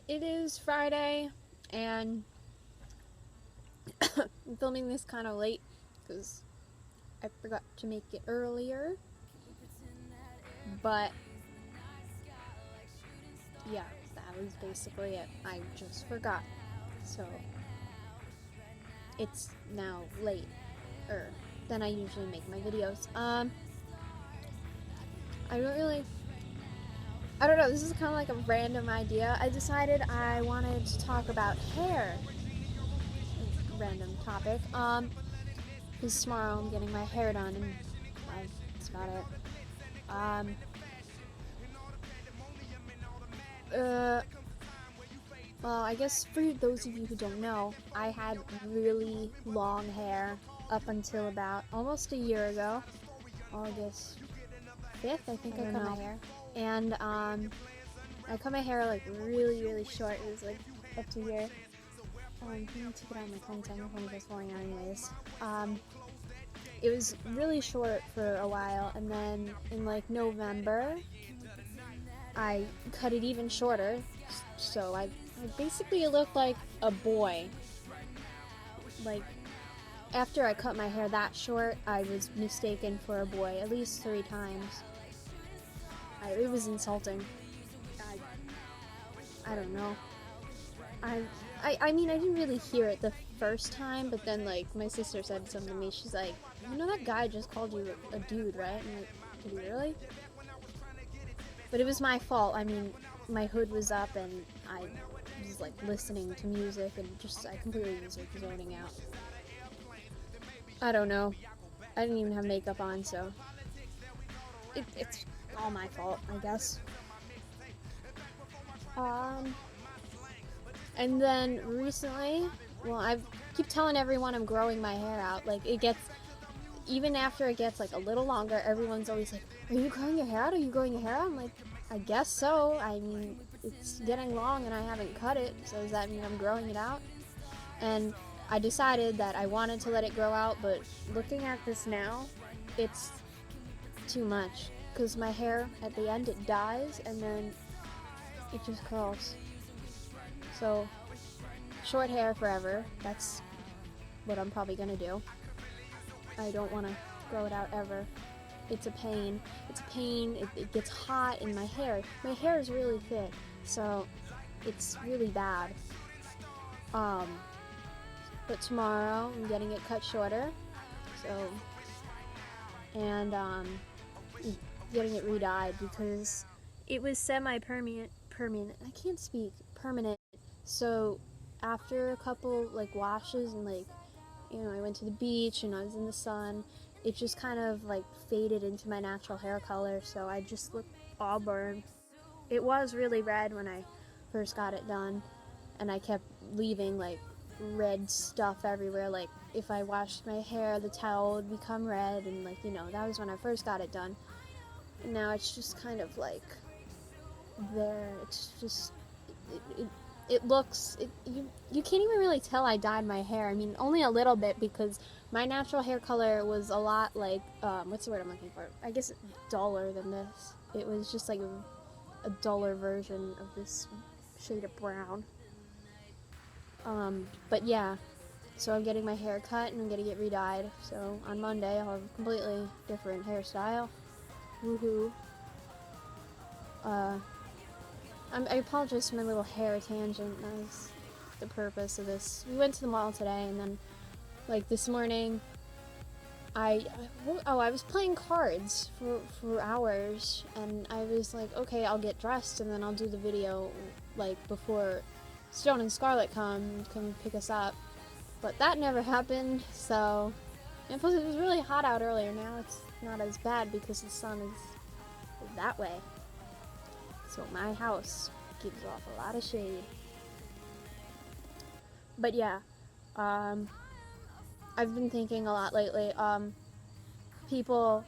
It is Friday, and I'm filming this kind of late because I forgot to make it earlier. But yeah, that was basically it. I just forgot. So it's now later than I usually make my videos. I don't know, this is kind of like a random idea. I decided I wanted to talk about hair. Random topic. Because tomorrow I'm getting my hair done, and that's about it. Um, uh, well, I guess for those of you who don't know, I had really long hair up until about almost a year ago. August 5th, I think I cut my hair. And, I cut my hair, like, really, really short. It was, like, up to here. I'm gonna take it out of my phone, so my phone is falling out anyways. It was really short for a while, and then in, like, November, I cut it even shorter, so I basically looked like a boy. Like, after I cut my hair that short, I was mistaken for a boy at least 3 times. It was insulting. I don't know. I mean, I didn't really hear it the first time, but then, like, my sister said something to me. She's like, you know that guy just called you a dude, right? I'm like, did he really? But it was my fault. I mean, my hood was up and I was like listening to music and I completely was like zoning out. I don't know. I didn't even have makeup on, so it's all my fault, I guess. And then recently, well, I keep telling everyone I'm growing my hair out. Like, even after it gets like a little longer, everyone's always like, are you growing your hair out? Are you growing your hair out? I'm like, I guess so. I mean, it's getting long and I haven't cut it, so does that mean I'm growing it out? And I decided that I wanted to let it grow out, but looking at this now, it's too much. Because my hair, at the end, it dies, and then it just curls. So, short hair forever, that's what I'm probably gonna do. I don't want to grow it out ever. It's a pain. It gets hot in my hair. My hair is really thick, so it's really bad. But tomorrow I'm getting it cut shorter, and getting it re-dyed because it was semi-permanent. I can't speak. Permanent. So after a couple like washes and like, I went to the beach and I was in the sun, it just kind of like faded into my natural hair color, so I just looked auburn. It was really red when I first got it done, and I kept leaving like red stuff everywhere. Like, if I washed my hair, the towel would become red, and like, that was when I first got it done. And now it's just kind of like there. It's just it looks you can't even really tell I dyed my hair. I mean, only a little bit, because my natural hair color was a lot like what's the word I'm looking for? I guess duller than this. It was just like a duller version of this shade of brown. But yeah, so I'm getting my hair cut and I'm gonna get re-dyed. So on Monday I'll have a completely different hairstyle. Woohoo. I apologize for my little hair tangent. That was the purpose of this. We went to the mall today, and then, like, this morning, I was playing cards for hours, and I was like, okay, I'll get dressed, and then I'll do the video, like, before Stone and Scarlet come pick us up. But that never happened, so... And plus, it was really hot out earlier. Now it's not as bad because the sun is that way. So my house gives off a lot of shade. But yeah, I've been thinking a lot lately. People,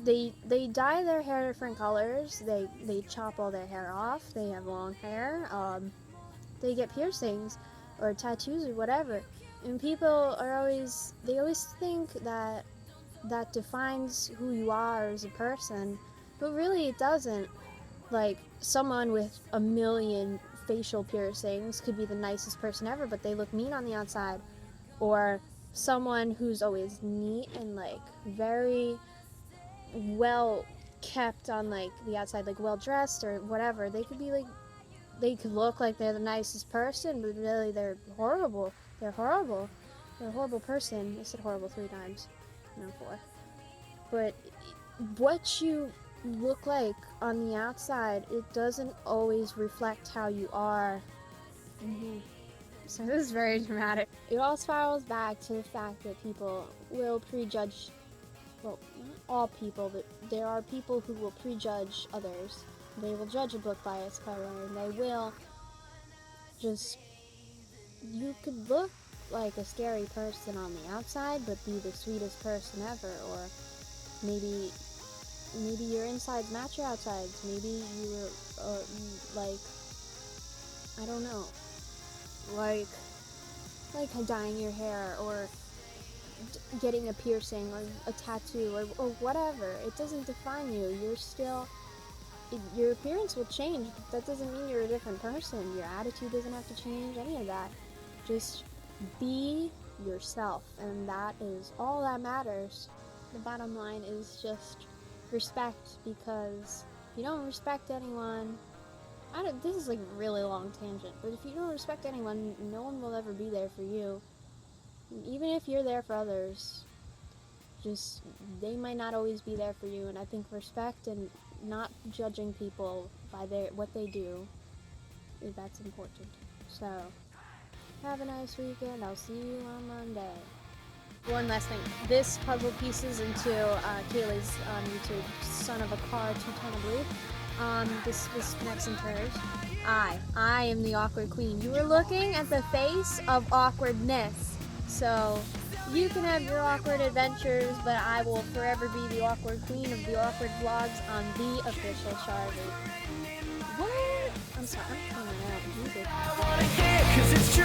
they dye their hair different colors. They chop all their hair off. They have long hair. They get piercings or tattoos or whatever. And people they always think that defines who you are as a person, but really it doesn't. Like, someone with a million facial piercings could be the nicest person ever, but they look mean on the outside. Or someone who's always neat and, like, very well kept on, like, the outside, like, well dressed or whatever. They could be, like, they could look like they're the nicest person, but really they're horrible. They're horrible. They're a horrible person. I said horrible 3 times. No, 4. But what you look like on the outside, it doesn't always reflect how you are. So this is very dramatic. It all spirals back to the fact that people will prejudge, well, not all people, but there are people who will prejudge others. They will judge a book by its cover, and they will just, you could look like a scary person on the outside, but be the sweetest person ever, or maybe your insides match your outsides. Maybe you're, like, I don't know, like dyeing your hair, or getting a piercing, or a tattoo, or whatever. It doesn't define you. You're still, your appearance will change, but that doesn't mean you're a different person. Your attitude doesn't have to change, any of that. Just be yourself, and that is all that matters. The bottom line is just respect, because if you don't respect anyone, this is like a really long tangent, but if you don't respect anyone, no one will ever be there for you. Even if you're there for others, just, they might not always be there for you, and I think respect and not judging people by what they do, that's important. So, have a nice weekend. I'll see you on Monday. One last thing. This puzzle pieces into Kaylee's on YouTube, Son of a Car 210, I believe. This connects into hers. I am the awkward queen. You were looking at the face of awkwardness. So, you can have your awkward adventures, but I will forever be the awkward queen of the awkward vlogs on the official Charlie. What? I'm sorry, I'm coming out. Jesus.